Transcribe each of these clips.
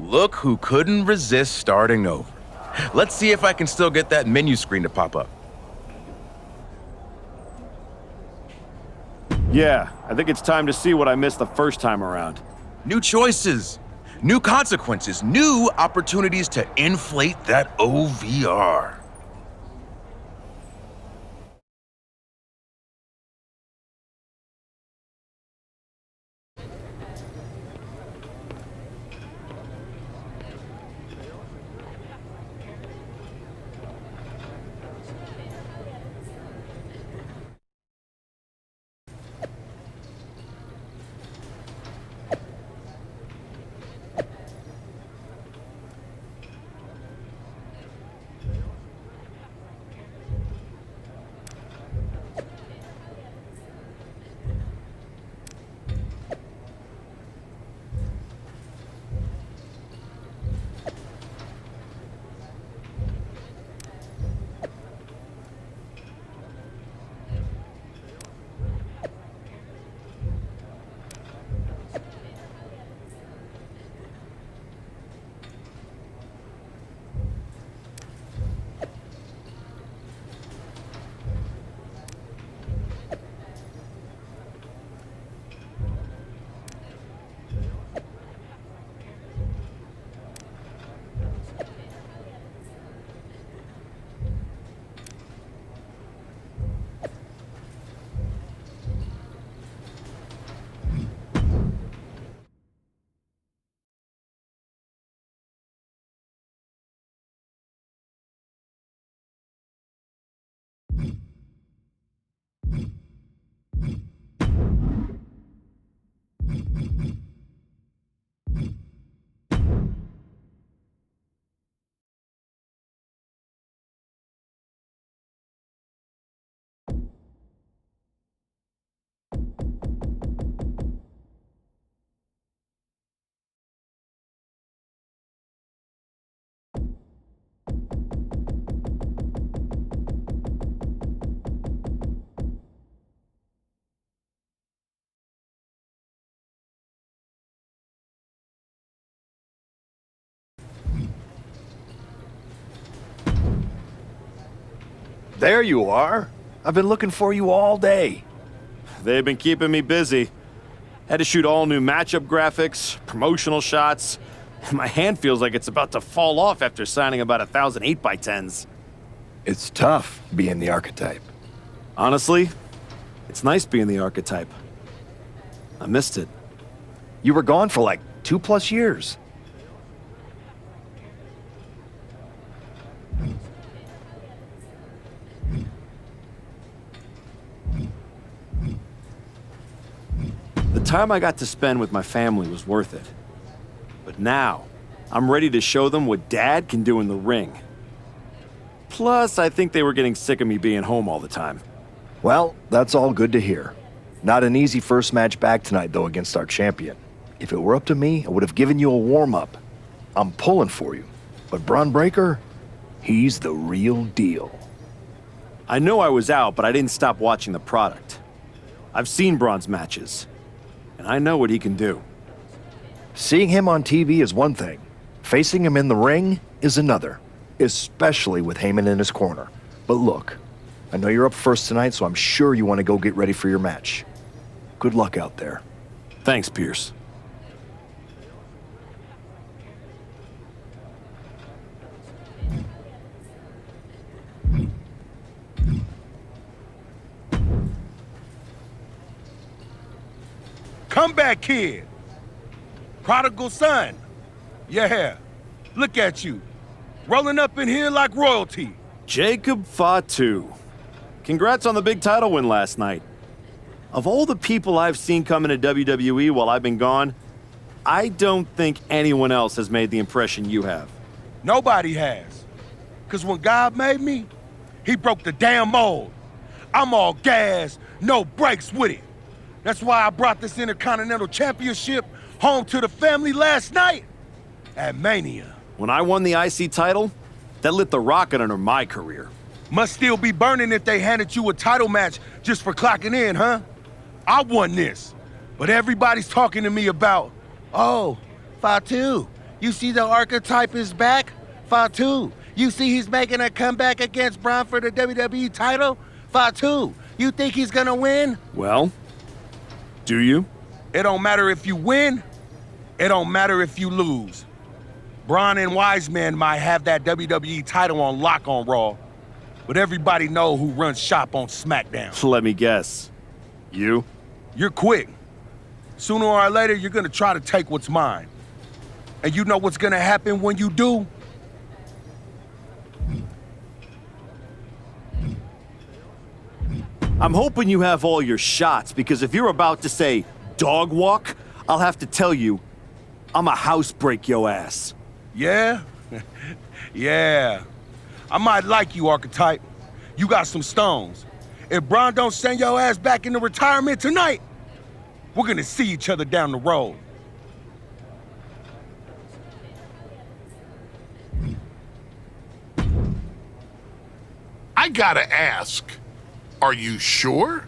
Look who couldn't resist starting over. Let's see if I can still get that menu screen to pop up. Yeah, I think it's time to see what I missed the first time around. New choices, new consequences, new opportunities to inflate that OVR. There you are. I've been looking for you all day. They've been keeping me busy. Had to shoot all new matchup graphics, promotional shots. My hand feels like it's about to fall off after signing about 1,000 8x10s. It's tough being the archetype. Honestly, it's nice being the archetype. I missed it. You were gone for like 2+ years. The time I got to spend with my family was worth it. But now, I'm ready to show them what Dad can do in the ring. Plus, I think they were getting sick of me being home all the time. Well, that's all good to hear. Not an easy first match back tonight, though, against our champion. If it were up to me, I would have given you a warm-up. I'm pulling for you. But Braun Breaker, he's the real deal. I know I was out, but I didn't stop watching the product. I've seen Braun's matches, and I know what he can do. Seeing him on TV is one thing. Facing him in the ring is another, especially with Heyman in his corner. But look, I know you're up first tonight, so I'm sure you want to go get ready for your match. Good luck out there. Thanks, Pierce. Come back, kid. Prodigal son. Yeah, look at you. Rolling up in here like royalty. Jacob Fatu. Congrats on the big title win last night. Of all the people I've seen come into WWE while I've been gone, I don't think anyone else has made the impression you have. Nobody has. Because when God made me, he broke the damn mold. I'm all gas, no brakes with it. That's why I brought this Intercontinental Championship home to the family last night at Mania. When I won the IC title, that lit the rocket under my career. Must still be burning if they handed you a title match just for clocking in, huh? I won this, but everybody's talking to me about, oh, Fatu, You see the archetype is back? Fatu. You see he's making a comeback against Braun for the WWE title? Fatu. You think he's gonna win? Well, do you? It don't matter if you win. It don't matter if you lose. Braun and Wiseman might have that WWE title on lock on Raw, but everybody know who runs shop on SmackDown. Let me guess. You? You're quick. Sooner or later, you're gonna try to take what's mine. And you know what's gonna happen when you do? I'm hoping you have all your shots, because if you're about to say dog walk, I'll have to tell you, I'ma house break your ass. Yeah? Yeah. I might like you, Archetype. You got some stones. If Braun don't send your ass back into retirement tonight, we're gonna see each other down the road. I gotta ask, are you sure?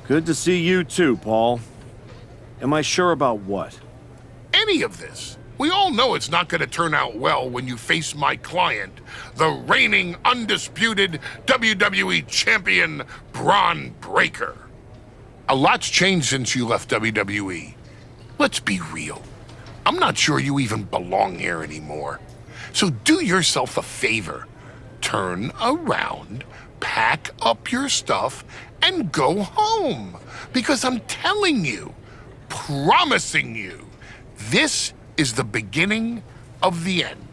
Good to see you too, Paul. Am I sure about what? Any of this? We all know it's not gonna turn out well when you face my client, the reigning, undisputed WWE Champion, Braun Breaker. A lot's changed since you left WWE. Let's be real. I'm not sure you even belong here anymore. So do yourself a favor. Turn around, pack up your stuff, and go home. Because I'm telling you, promising you, this is the beginning of the end.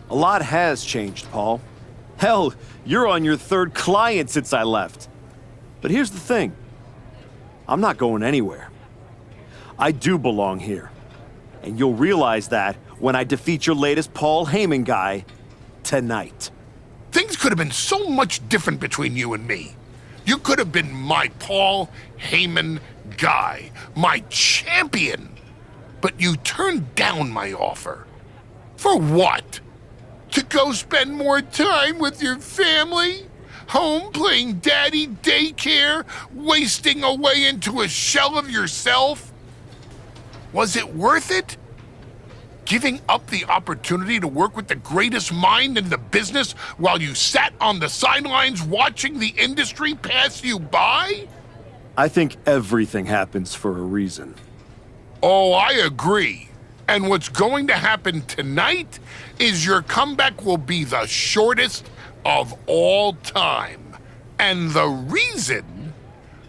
A lot has changed, Paul. Hell, you're on your third client since I left. But here's the thing. I'm not going anywhere. I do belong here. And you'll realize that when I defeat your latest Paul Heyman guy tonight. Things could have been so much different between you and me. You could have been my Paul Heyman guy, my champion. But you turned down my offer. For what? To go spend more time with your family? Home playing daddy daycare? Wasting away into a shell of yourself? Was it worth it? Giving up the opportunity to work with the greatest mind in the business while you sat on the sidelines watching the industry pass you by? I think everything happens for a reason. Oh, I agree. And what's going to happen tonight is your comeback will be the shortest of all time. And the reason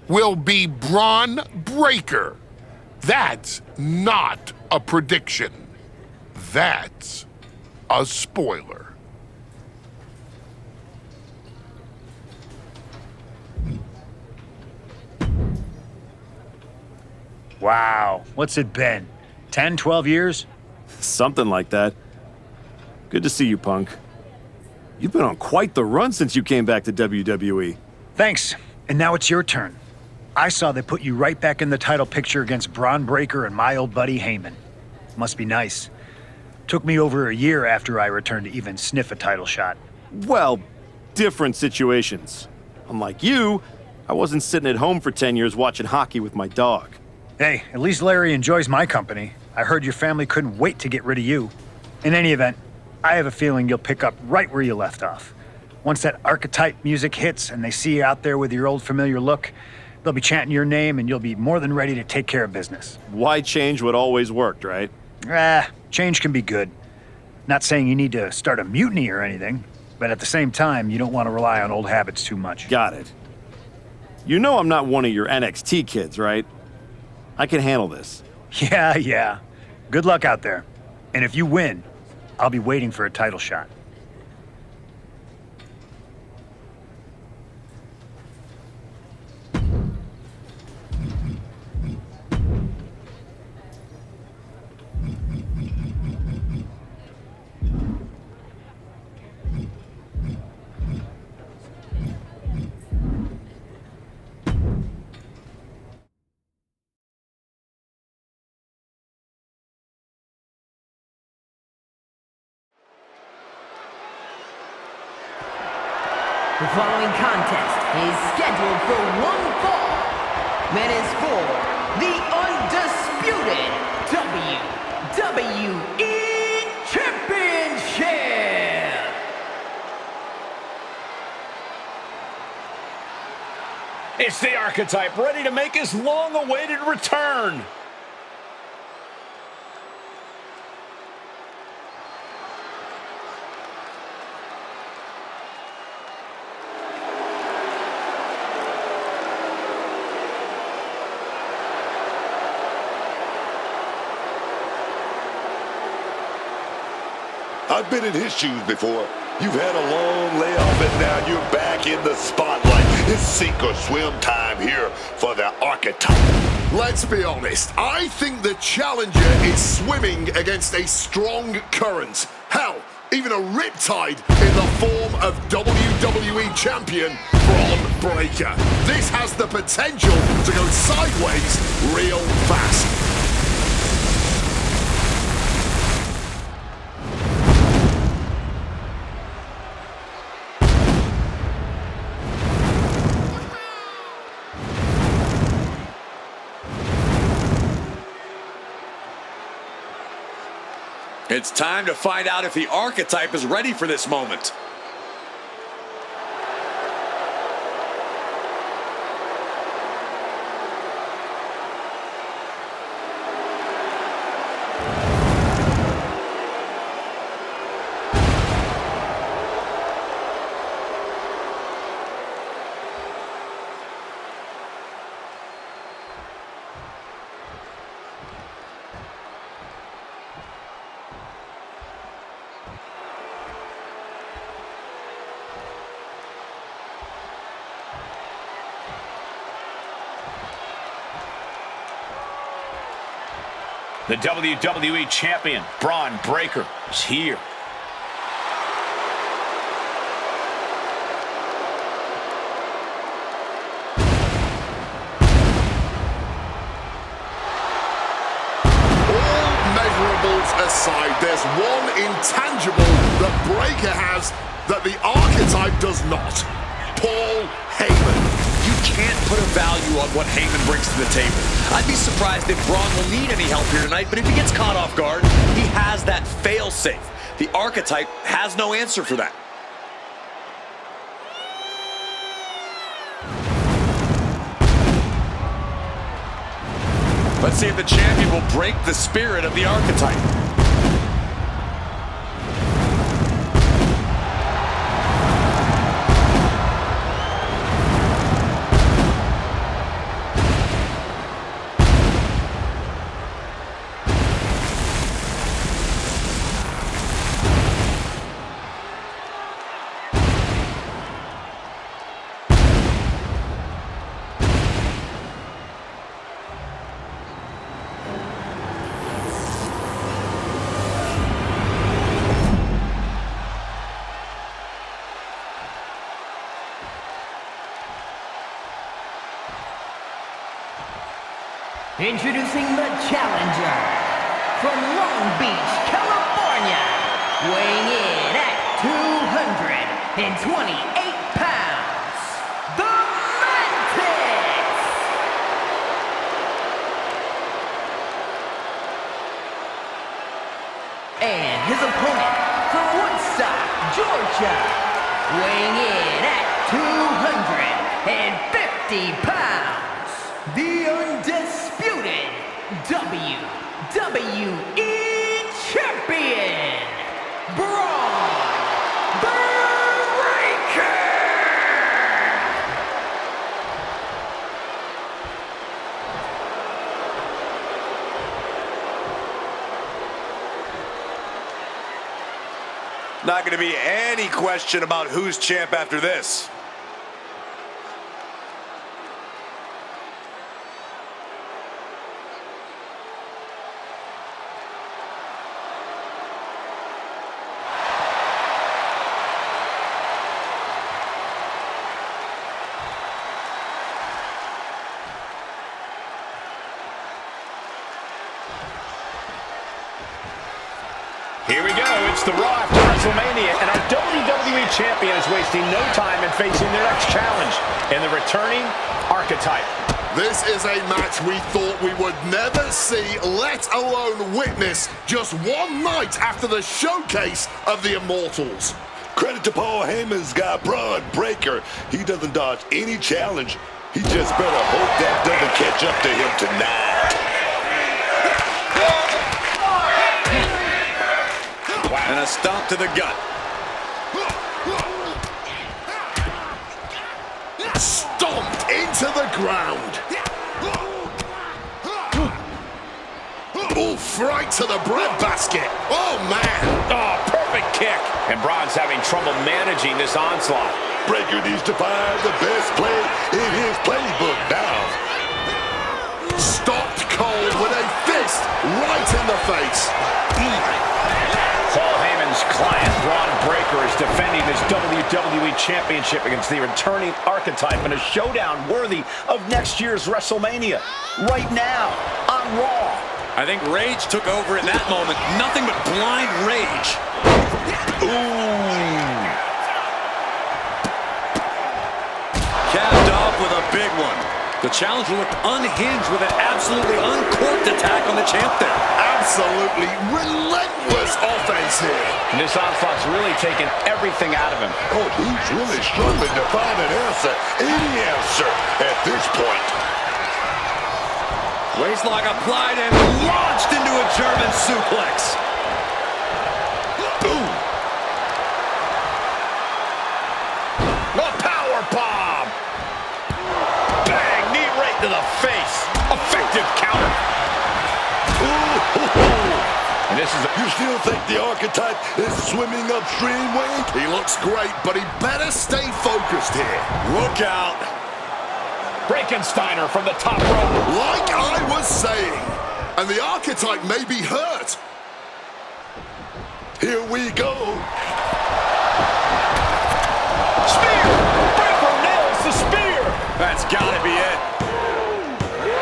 will be Braun Breaker. That's not a prediction. That's a spoiler. Wow, what's it been? 10, 12 years? Something like that. Good to see you, Punk. You've been on quite the run since you came back to WWE. Thanks, and now it's your turn. I saw they put you right back in the title picture against Braun Breaker and my old buddy Heyman. Must be nice. Took me over a year after I returned to even sniff a title shot. Well, different situations. Unlike you, I wasn't sitting at home for 10 years watching hockey with my dog. Hey, at least Larry enjoys my company. I heard your family couldn't wait to get rid of you. In any event, I have a feeling you'll pick up right where you left off. Once that archetype music hits and they see you out there with your old familiar look, they'll be chanting your name and you'll be more than ready to take care of business. Why change what always worked, right? Change can be good. Not saying you need to start a mutiny or anything, but at the same time, you don't want to rely on old habits too much. Got it. You know I'm not one of your NXT kids, right? I can handle this. Yeah. Good luck out there. And if you win, I'll be waiting for a title shot. The following contest is scheduled for one fall. That is for the undisputed WWE It's the Archetype, ready to make his long-awaited return. I've been in his shoes before. You've had a long layoff and now you're back in the spotlight. It's sink or swim time here for the Archetype. Let's be honest, I think the challenger is swimming against a strong current. Hell, even a riptide in the form of WWE Champion Braun Breaker. This has the potential to go sideways real fast. It's time to find out if the Archetype is ready for this moment. The WWE Champion, Braun Breaker, is here. Aside, there's one intangible that Breaker has that the Archetype does not. Paul Heyman. You can't put a value on what Heyman brings to the table. I'd be surprised if Braun will need any help here tonight, but if he gets caught off guard, he has that fail-safe. The Archetype has no answer for that. Let's see if the champion will break the spirit of the Archetype. Introducing the challenger from Long Beach, California, weighing in at 228 pounds, the Mantis! And his opponent from Woodstock, Georgia, weighing in at 250 pounds, the undisputed WWE Champion, Braun Breaker! Not going to be any question about who's champ after this. Here we go, it's the Raw after WrestleMania, and our WWE Champion is wasting no time in facing their next challenge in the returning Archetype. This is a match we thought we would never see, let alone witness, just one night after the showcase of the Immortals. Credit to Paul Heyman's guy, Braun Breaker. He doesn't dodge any challenge. He just better hope that doesn't catch up to him tonight. And a stomp to the gut. Stomped into the ground. Oof, right to the breadbasket. Oh, man. Oh, perfect kick. And Braun's having trouble managing this onslaught. Breaker needs to find the best play in his playbook now. Stopped cold with a fist right in the face. Paul Heyman's client, Braun Breaker, is defending his WWE Championship against the returning Archetype in a showdown worthy of next year's WrestleMania. Right now, on Raw. I think rage took over in that moment. Nothing but blind rage. Ooh. Capped off with a big one. The challenger looked unhinged with an absolutely uncorked attack on the champ there. Absolutely relentless offense here. And this onslaught's really taken everything out of him. Oh, he's really struggling to find an answer, any answer at this point. Waistlock applied and launched into a German suplex. Ooh. A power bomb. Bang, knee right to the face. Effective counter. Ooh. And this is You still think the Archetype is swimming upstream, Wade? He looks great, but he better stay focused here. Look out. Frankensteiner from the top rope. Like I was saying, and the Archetype may be hurt. Here we go. Spear! Breaker nails the spear! That's gotta be it.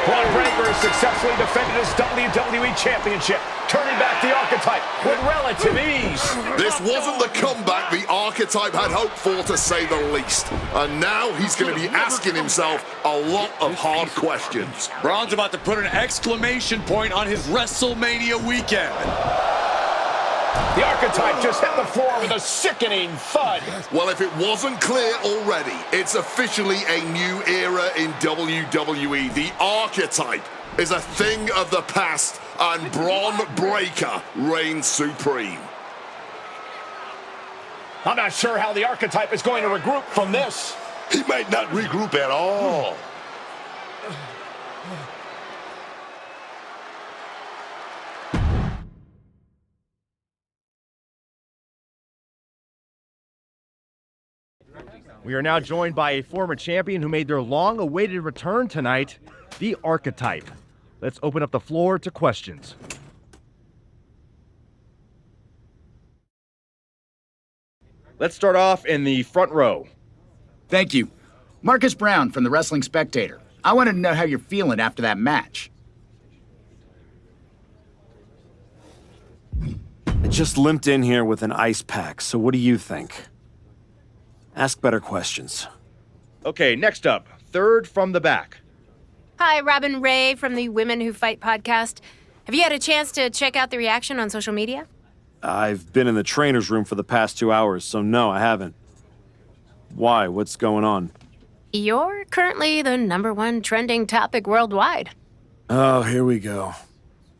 Braun Breaker has successfully defended his WWE Championship, turning back the Archetype with relative ease. This wasn't the comeback the Archetype had hoped for, to say the least. And now he's going to be asking himself a lot of hard questions. Braun's about to put an exclamation point on his WrestleMania weekend. The Archetype just hit the floor with a sickening thud. Well, if it wasn't clear already, it's officially a new era in WWE. The Archetype is a thing of the past, and Braun Breaker reigns supreme. I'm not sure how the Archetype is going to regroup from this. He might not regroup at all. We are now joined by a former champion who made their long-awaited return tonight, the Archetype. Let's open up the floor to questions. Let's start off in the front row. Thank you. Marcus Brown from the Wrestling Spectator. I wanted to know how you're feeling after that match. I just limped in here with an ice pack, so what do you think? Ask better questions. Okay, next up, third from the back. Hi, Robin Ray from the Women Who Fight podcast. Have you had a chance to check out the reaction on social media? I've been in the trainer's room for the past 2 hours, so no, I haven't. Why? What's going on? You're currently the #1 trending topic worldwide. Oh, here we go.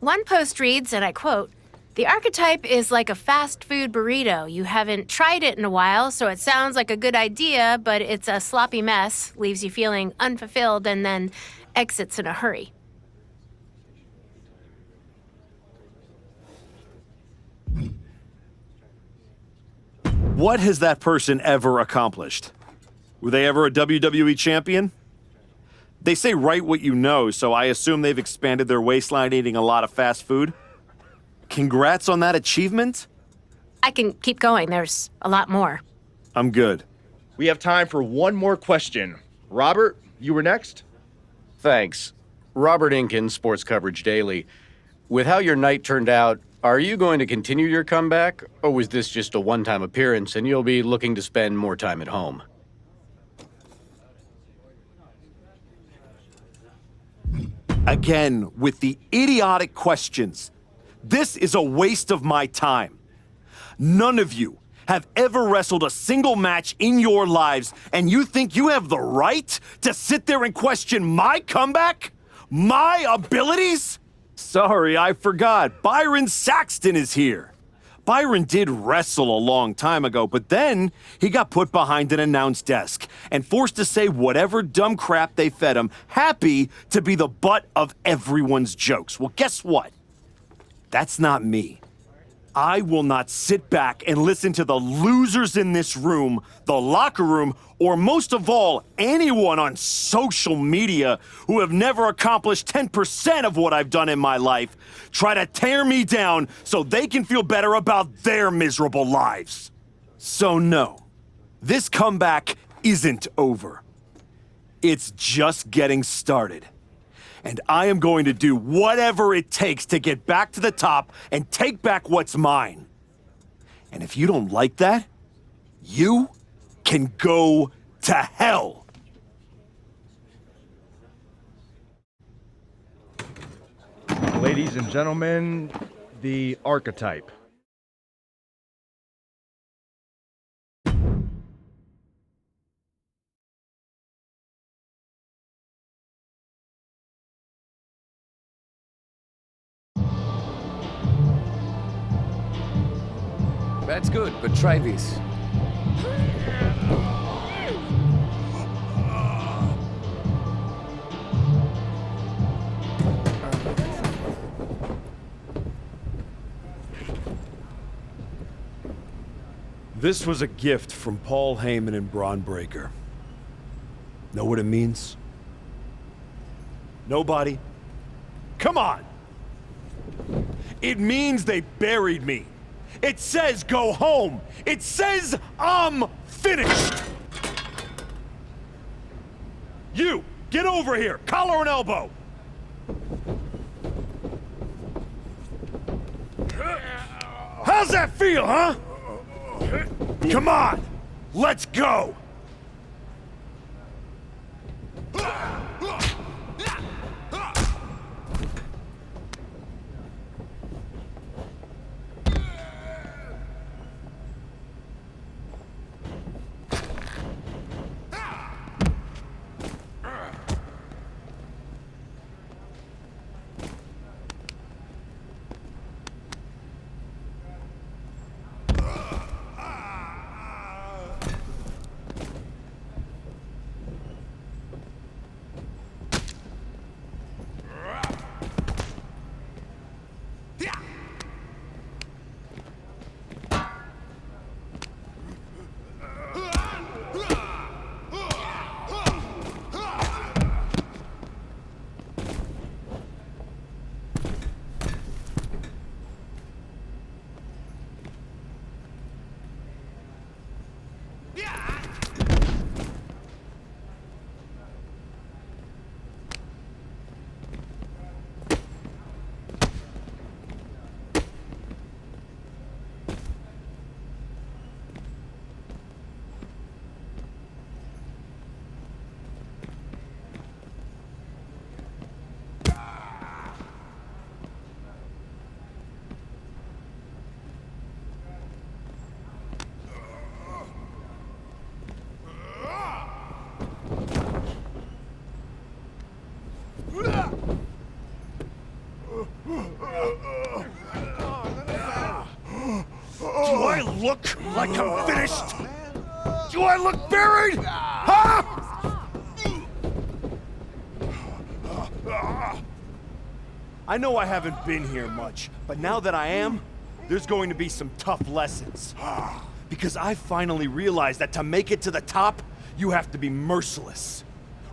One post reads, and I quote, "The Archetype is like a fast food burrito. You haven't tried it in a while, so it sounds like a good idea, but it's a sloppy mess, leaves you feeling unfulfilled, and then exits in a hurry." What has that person ever accomplished? Were they ever a WWE champion? They say write what you know, so I assume they've expanded their waistline eating a lot of fast food. Congrats on that achievement. I can keep going. There's a lot more. I'm good. We have time for one more question. Robert, you were next? Thanks. Robert Inkin, Sports Coverage Daily. With how your night turned out, are you going to continue your comeback, or was this just a one-time appearance and you'll be looking to spend more time at home? Again, with the idiotic questions. This is a waste of my time. None of you have ever wrestled a single match in your lives, and you think you have the right to sit there and question my comeback? My abilities? Sorry, I forgot. Byron Saxton is here. Byron did wrestle a long time ago, but then he got put behind an announce desk and forced to say whatever dumb crap they fed him, happy to be the butt of everyone's jokes. Well, guess what? That's not me. I will not sit back and listen to the losers in this room, the locker room, or most of all, anyone on social media who have never accomplished 10% of what I've done in my life try to tear me down so they can feel better about their miserable lives. So no, this comeback isn't over. It's just getting started. And I am going to do whatever it takes to get back to the top and take back what's mine. And if you don't like that, you can go to hell. Ladies and gentlemen, the Archetype. That's good, but try this. This was a gift from Paul Heyman and Braun Breaker. Know what it means? Nobody? Come on! It means they buried me. It says go home. It says I'm finished. You, get over here, collar and elbow. How's that feel, huh? Come on, let's go. Do I look like I'm finished? Do I look buried? Huh? I know I haven't been here much, but now that I am, there's going to be some tough lessons. Because I finally realized that to make it to the top, you have to be merciless.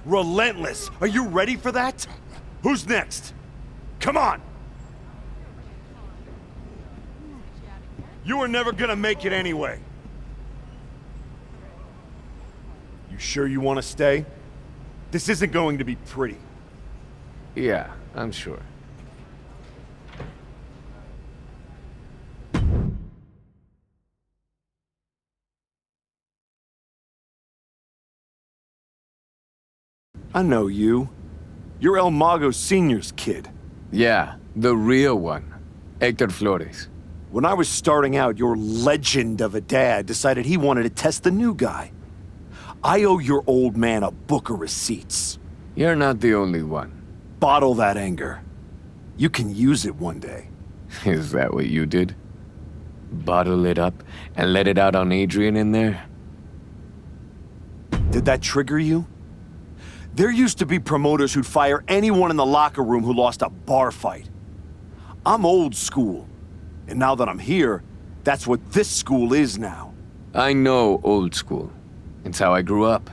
Relentless. Are you ready for that? Who's next? Come on! You are never gonna make it anyway. You sure you want to stay? This isn't going to be pretty. Yeah, I'm sure. I know you. You're El Mago Sr.'s kid. Yeah, the real one. Hector Flores. When I was starting out, your legend of a dad decided he wanted to test the new guy. I owe your old man a book of receipts. You're not the only one. Bottle that anger. You can use it one day. Is that what you did? Bottle it up and let it out on Adrian in there? Did that trigger you? There used to be promoters who'd fire anyone in the locker room who lost a bar fight. I'm old school. And now that I'm here, that's what this school is now. I know old school. It's how I grew up.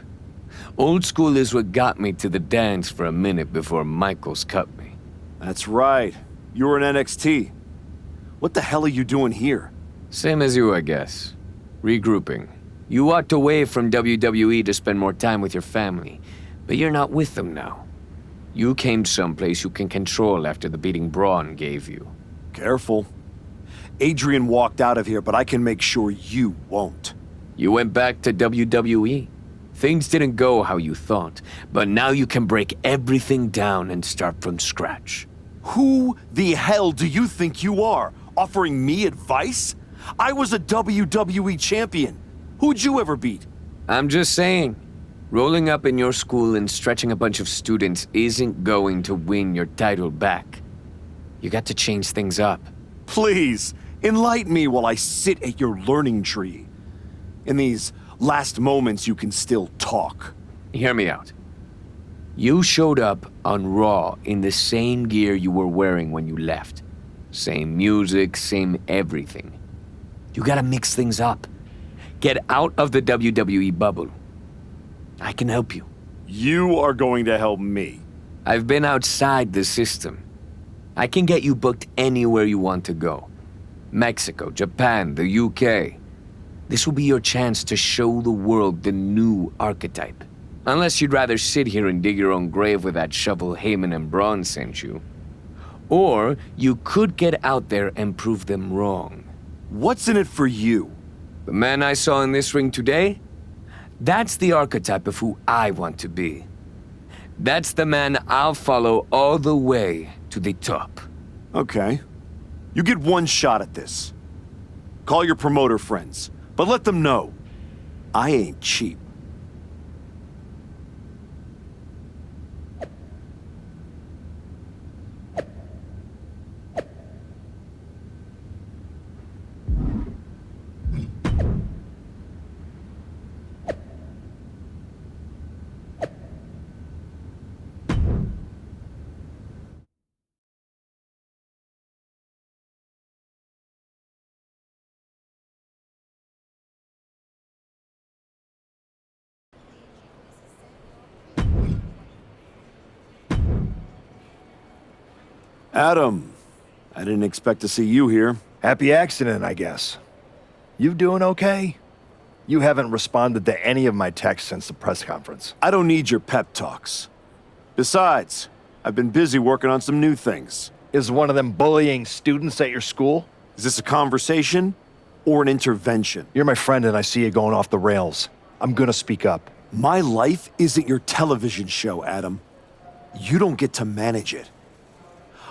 Old school is what got me to the dance for a minute before Michaels cut me. That's right. You were in NXT. What the hell are you doing here? Same as you, I guess. Regrouping. You walked away from WWE to spend more time with your family, but you're not with them now. You came someplace you can control after the beating Braun gave you. Careful. Adrian walked out of here, but I can make sure you won't. You went back to WWE. Things didn't go how you thought, but now you can break everything down and start from scratch. Who the hell do you think you are? Offering me advice? I was a WWE champion. Who'd you ever beat? I'm just saying, rolling up in your school and stretching a bunch of students isn't going to win your title back. You got to change things up. Please, enlighten me while I sit at your learning tree. In these last moments, you can still talk. Hear me out. You showed up on Raw in the same gear you were wearing when you left. Same music, same everything. You gotta mix things up. Get out of the WWE bubble. I can help you. You are going to help me. I've been outside the system. I can get you booked anywhere you want to go. Mexico, Japan, the UK. This will be your chance to show the world the new archetype. Unless you'd rather sit here and dig your own grave with that shovel Heyman and Braun sent you. Or you could get out there and prove them wrong. What's in it for you? The man I saw in this ring today? That's the archetype of who I want to be. That's the man I'll follow all the way to the top. Okay. You get one shot at this. Call your promoter friends, but let them know I ain't cheap. Adam, I didn't expect to see you here. Happy accident, I guess. You doing okay? You haven't responded to any of my texts since the press conference. I don't need your pep talks. Besides, I've been busy working on some new things. Is one of them bullying students at your school? Is this a conversation or an intervention? You're my friend and I see you going off the rails. I'm gonna speak up. My life isn't your television show, Adam. You don't get to manage it.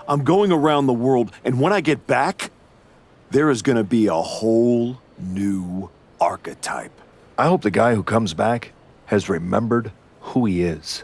I'm going around the world, and when I get back, there is gonna be a whole new archetype. I hope the guy who comes back has remembered who he is.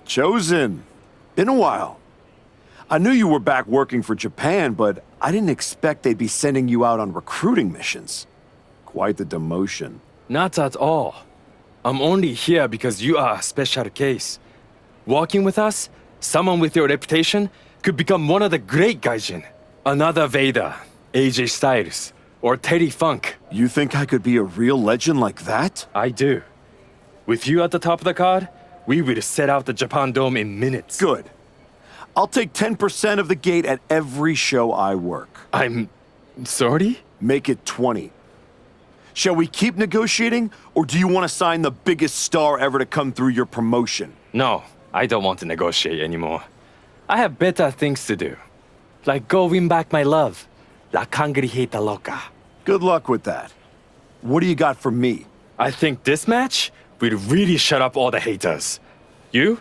Chosen. Been a while. I knew you were back working for Japan, but I didn't expect they'd be sending you out on recruiting missions. Quite the demotion. Not at all. I'm only here because you are a special case. Working with us, someone with your reputation could become one of the great gaijin. Another Vader, AJ Styles, or Terry Funk. You think I could be a real legend like that? I do. With you at the top of the card, we will set out the Japan Dome in minutes. Good. I'll take 10% of the gate at every show I work. I'm sorry? Make it 20. Shall we keep negotiating, or do you want to sign the biggest star ever to come through your promotion? No, I don't want to negotiate anymore. I have better things to do. Like go win back my love. La Cangrijita Loca. Good luck with that. What do you got for me? I think this match will really shut up all the haters. You?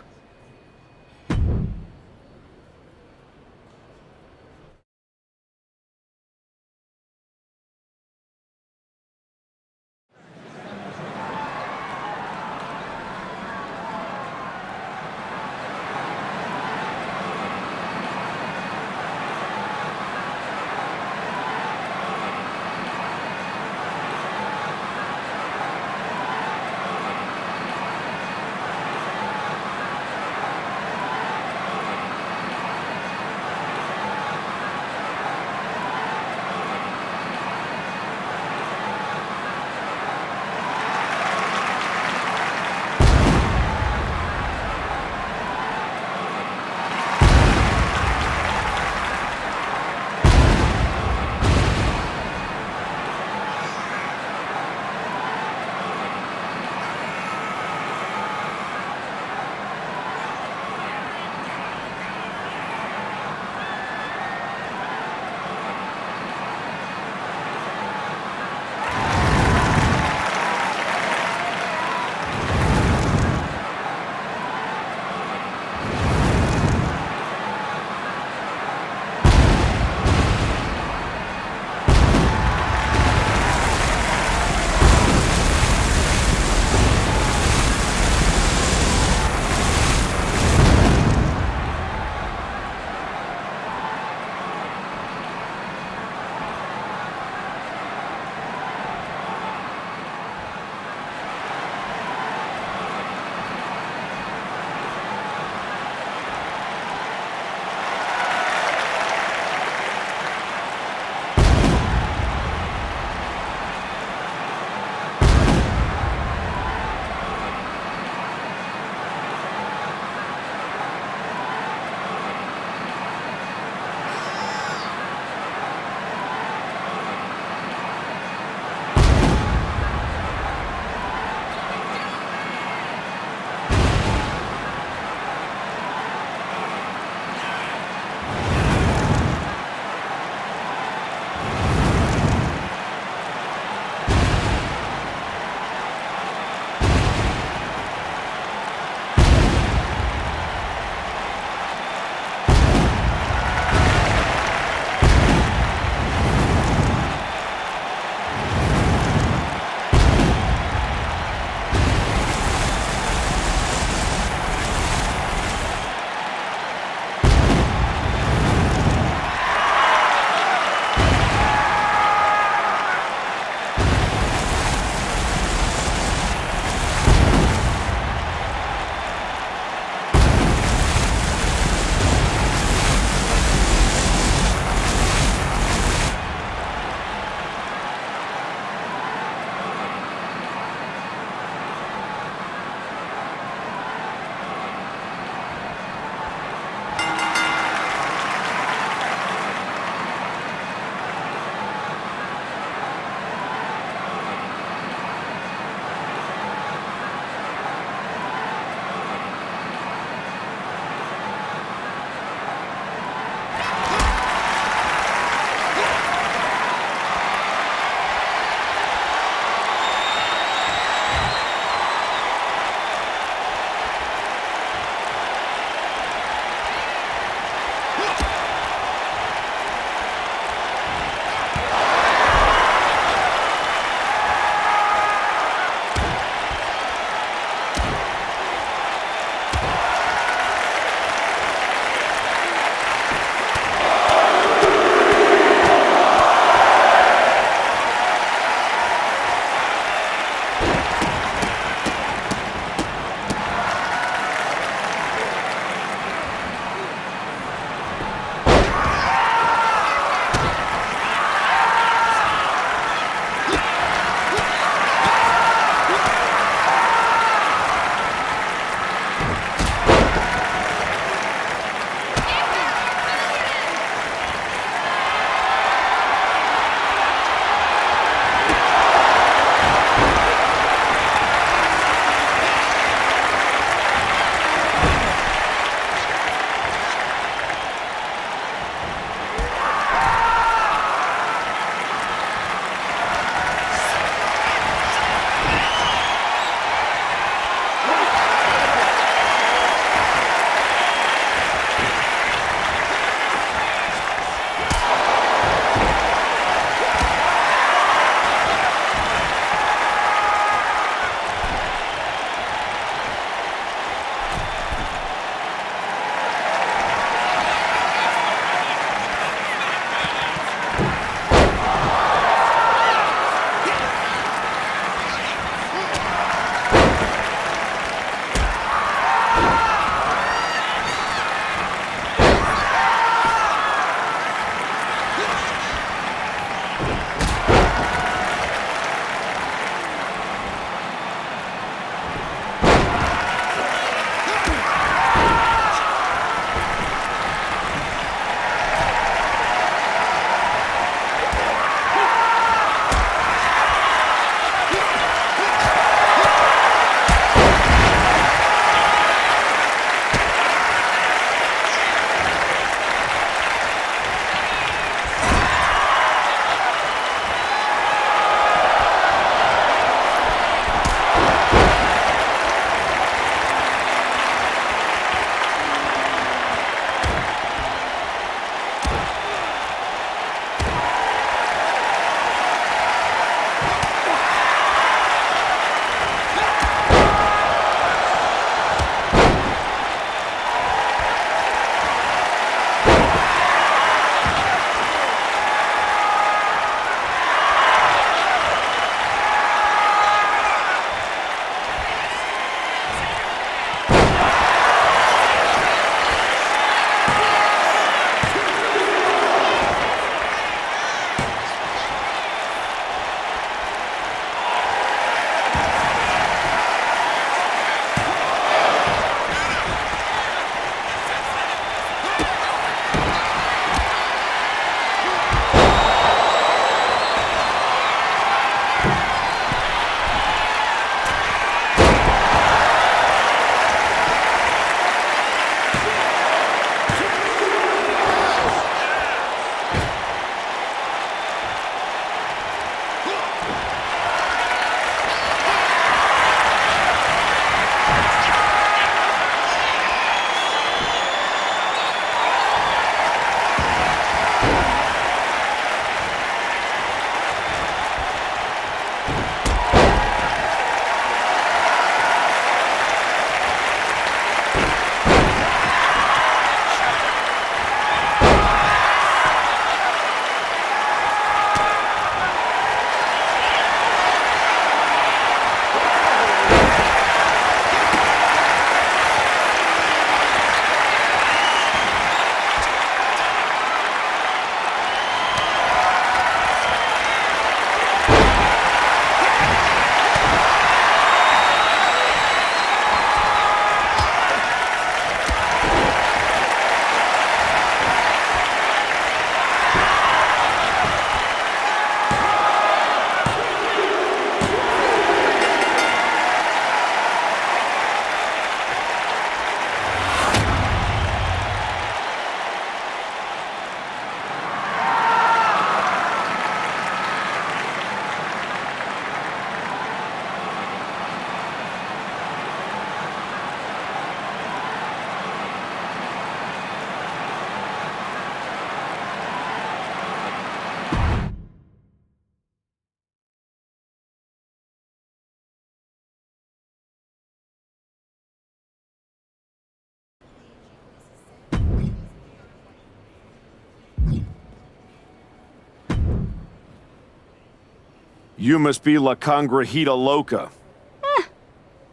You must be La Congrejita Loca.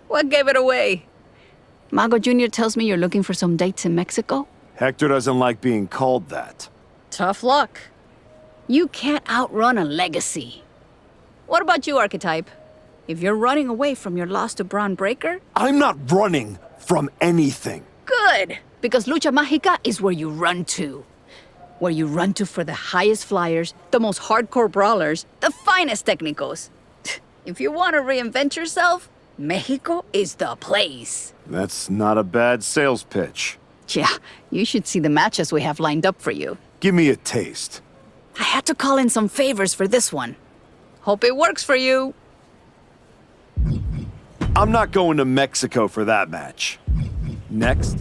What gave it away? Mago Jr. tells me you're looking for some dates in Mexico? Hector doesn't like being called that. Tough luck. You can't outrun a legacy. What about you, Archetype? If you're running away from your loss to Braun Breaker? I'm not running from anything. Good, because Lucha Mágica is where you run to. Where you run to for the highest flyers, the most hardcore brawlers, the finest technicos. If you want to reinvent yourself, Mexico is the place. That's not a bad sales pitch. Yeah, you should see the matches we have lined up for you. Give me a taste. I had to call in some favors for this one. Hope it works for you. I'm not going to Mexico for that match. Next.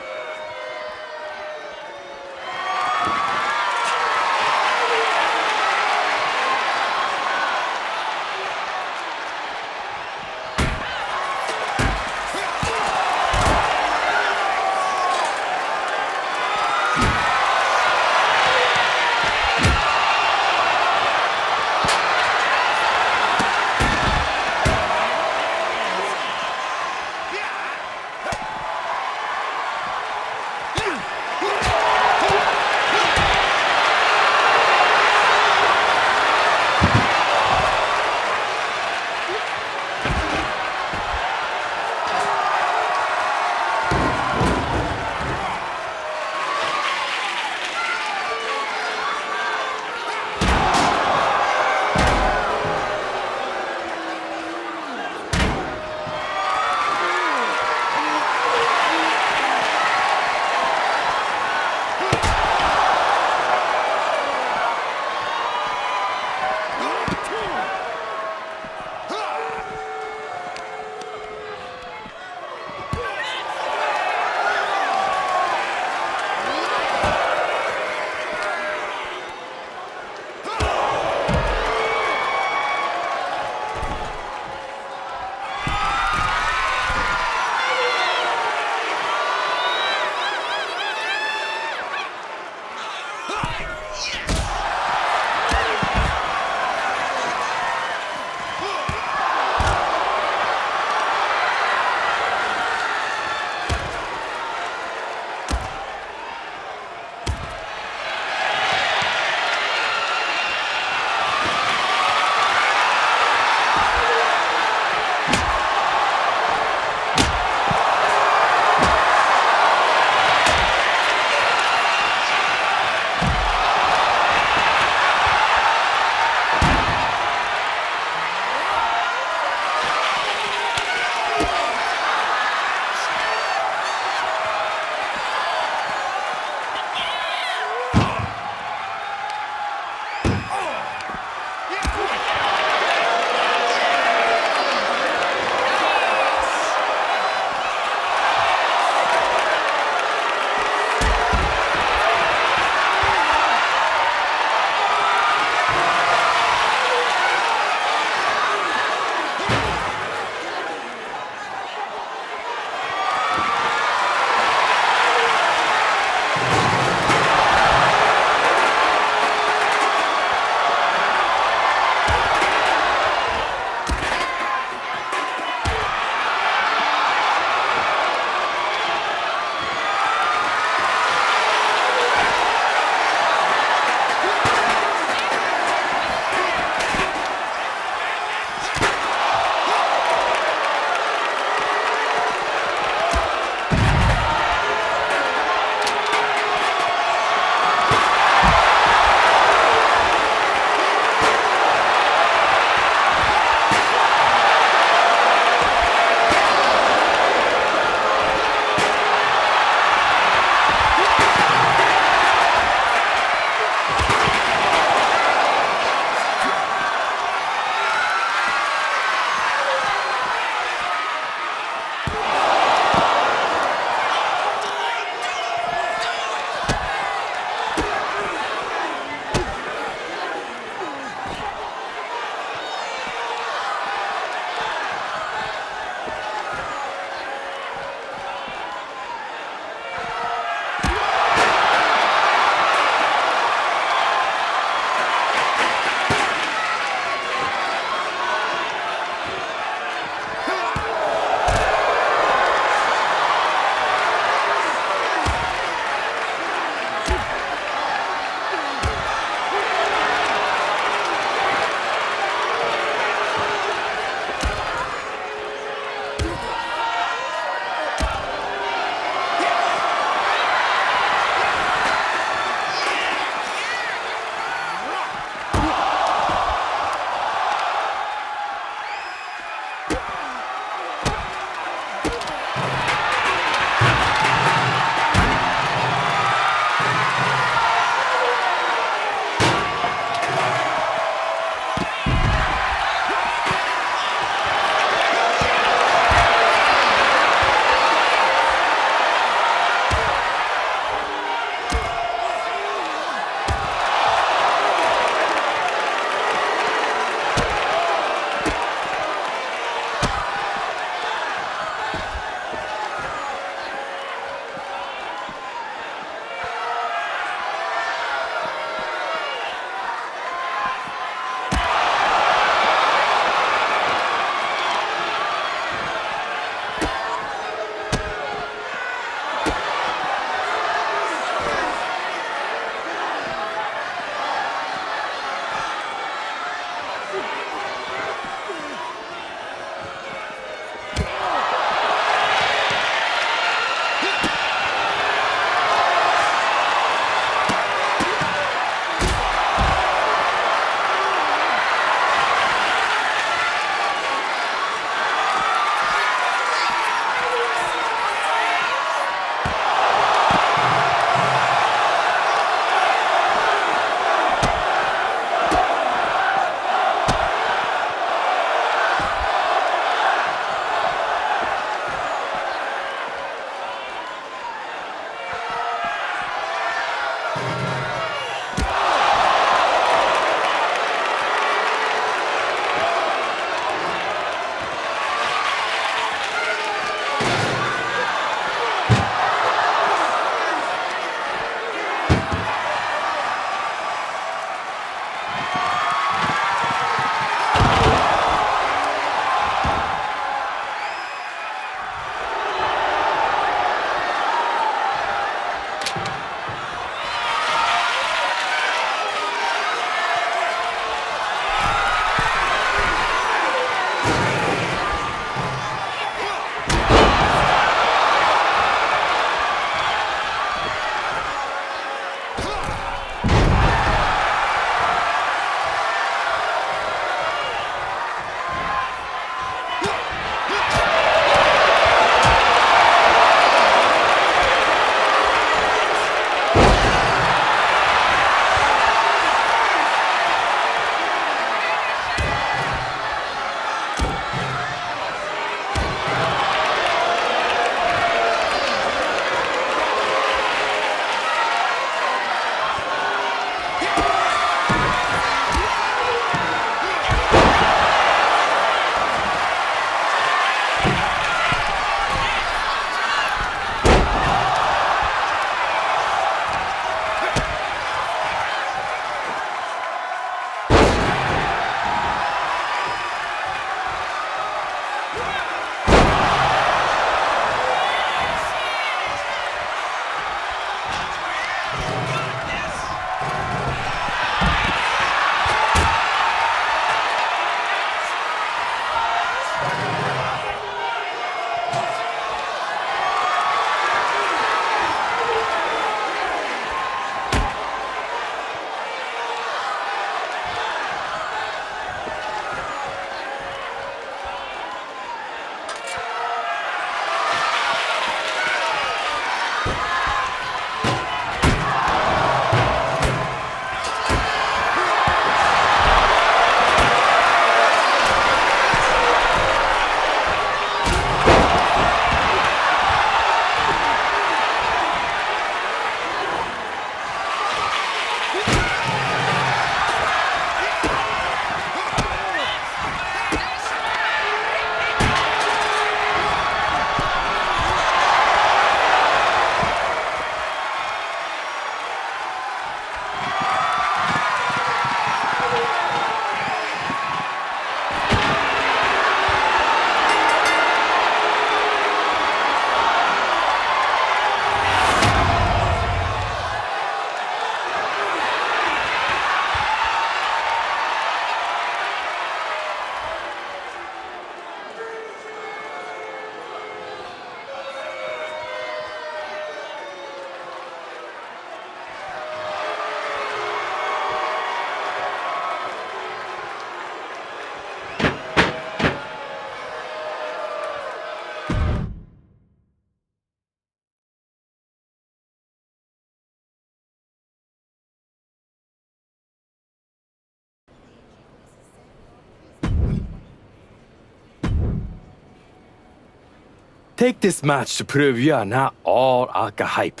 Take this match to prove you are not all Arca hype.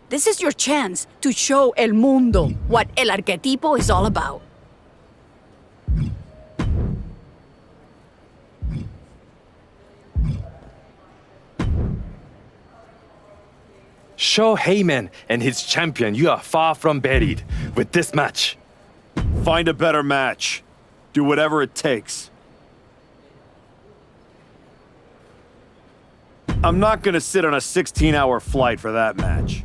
This is your chance to show El Mundo what El Arquetipo is all about. Show Heyman and his champion you are far from buried with this match. Find a better match. Do whatever it takes. I'm not gonna sit on a 16-hour flight for that match.